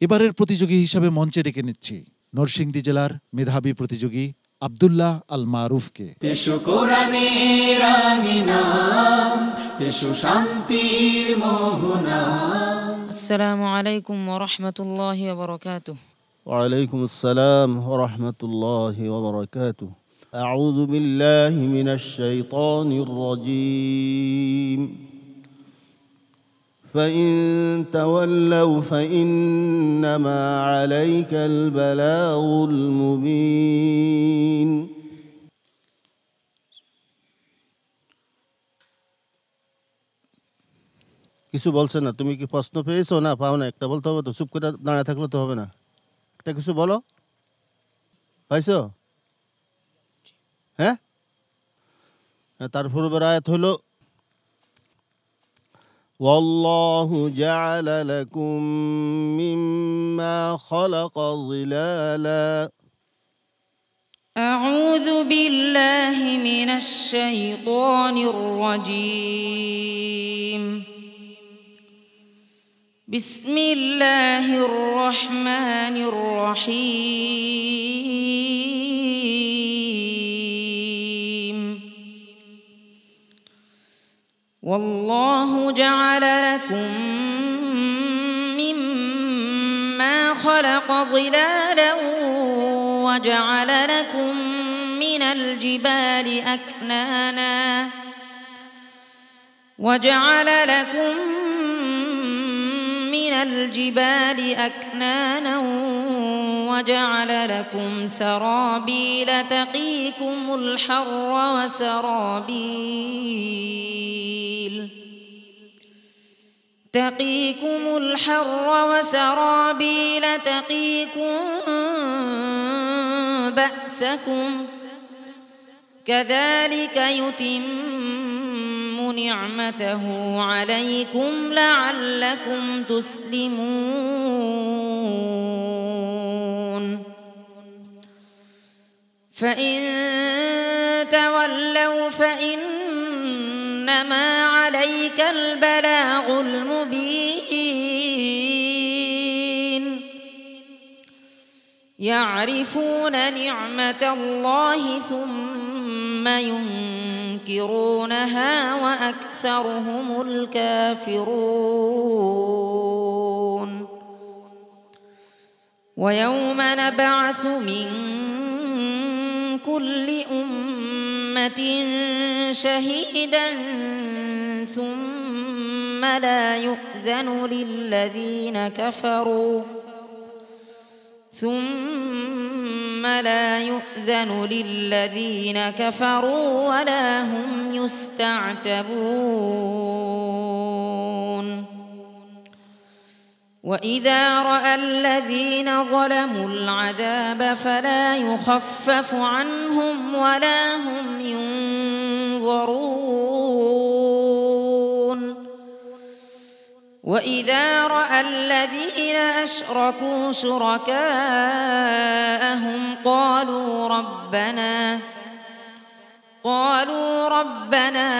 এবারের প্রতিযোগী হিসাবে মঞ্চে ডেকে নিচ্ছি নরসিংদী জেলার মেধাবী প্রতিযোগী আব্দুল্লাহ আল মারুফকে। এসো কোরআনের আঙিনা, এসো শান্তির মোহনা। আসসালামু আলাইকুম ওয়া রাহমাতুল্লাহি ওয়া বারাকাতুহু। ওয়া আলাইকুমুস সালাম ওয়া রাহমাতুল্লাহি ওয়া বারাকাতুহু। আউযু বিল্লাহি মিনাশ শাইতানির রাজীম। فإن تولوا فإنما عليك البلاغ المبين। কিছু বলছে না, তুমি কি প্রশ্ন পেয়েছো? না পাও না, একটা বলতে হবে তো, চুপ করে দাঁড়ায় থাকলে তো হবে না, একটা কিছু বলো। পাইছো? হ্যাঁ, তার পূর্বের আয়াত হলো والله جعل لكم مما خلق ظلالا। أعوذ بالله من الشيطان الرجيم. بسم الله الرحمن الرحيم. والله جعل لكم مما خلق ظلالا وجعل لكم من الجبال أكنانا وجعل لكم سرابيل تقيكم الحر وسرابيل تقيكم بأسكم كذلك يتم نعمته عليكم لعلكم تسلمون. فإن تولوا فإنما عليك البلاغ المبين. يعرفون نعمة الله ثم ينكرونها وأكثرهم الكافرون. ويوم نبعث من كل أمة شهيدا ثم لا يؤذن للذين كفروا ولا هم يستعتبون. وإذا رأى الذين ظلموا العذاب فلا يخفف عنهم ولا هم ينظرون. وإذا رأى الذين أشركوا شركاءهم قالوا ربنا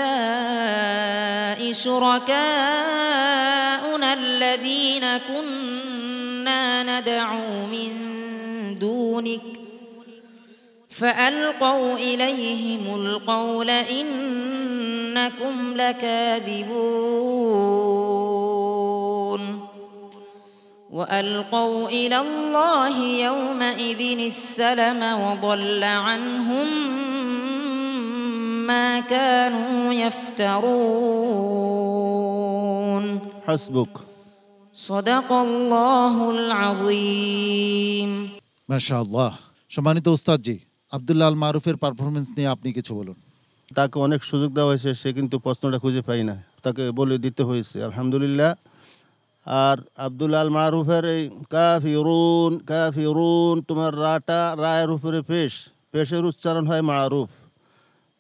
هؤلاء شركاؤنا الذين كنا ندعو من دونك فألقوا إليهم القول إنكم لكاذبون. وألقوا إلى الله يومئذ السلم وضل عنهم ما كانوا يفترون. حسبك. صدق الله العظيم. মাশাআল্লাহ। সম্মানিত উস্তাদজি, আব্দুল্লাহ আল মারুফের পারফরমেন্স নিয়ে আপনি কিছু বলুন। তাকে অনেক সুযোগ দেওয়া হয়েছে, সে কিন্তু প্রশ্নটা খুঁজে পাই না, তাকে বলে দিতে হয়েছে, আলহামদুলিল্লাহ। আর আব্দুল্লাহ আল মারুফের এই কাফিরুন তোমার রায়ের উপরে পেশের উচ্চারণ হয় মারুফ,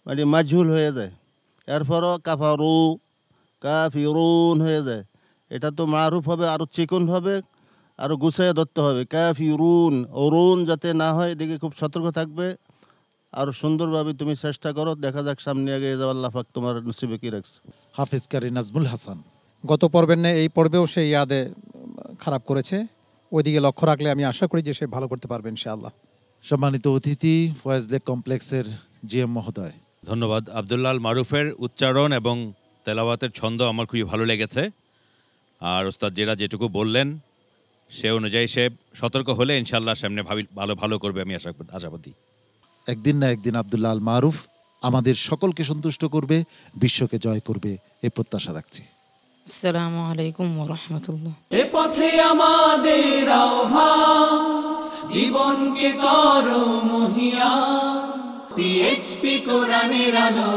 মানে মাজহুল হয়ে যায়। এরপরও কাফিরুন হয়ে যায়, এটা তো মারুফ হবে, আরও চিকন হবে, আরও গুছাইয়া ধরতে হবে। কাফিরুন অরুণ যাতে না হয়, এদিকে খুব সতর্ক থাকবে। আর সুন্দরভাবে তুমি চেষ্টা করো, দেখা যাক সামনে আগে যাও, আল্লাহ পাক তোমার নসিবে কি রাখছে। হাফেজ কারি নাজমুল হাসান। গত পর্বের ন্যায় এই পর্বেও সে ইয়াদে খারাপ করেছে। ওইদিকে লক্ষ্য রাখলে আমি আশা করি যে সে ভালো করতে পারবে ইনশাআল্লাহ। সম্মানিত অতিথি ফয়েজ লেক কমপ্লেক্সের জিএম মহোদয়। ধন্যবাদ। আব্দুল্লাহ আল মারুফের উচ্চারণ এবং তেলাওয়াতের ছন্দ আমার খুবই ভালো লেগেছে। আর ওস্তাদ যেটুকু বললেন সে অনুযায়ী সে সতর্ক হলে ইনশাআল্লাহ সামনে ভালো করবে, আমি আশাবাদী। একদিন না একদিন আব্দুল্লাহ আল মারুফ আমাদের সকলকে সন্তুষ্ট করবে, বিশ্বকে জয় করবে, এ প্রত্যাশা রাখছি। আসসালামু আলাইকুম ওয়া রাহমাতুল্লাহ। এ পথে আমাদের আহ্বান, জীবনকে করো মহিয়া, পিএইচপি কোরআনের আলো।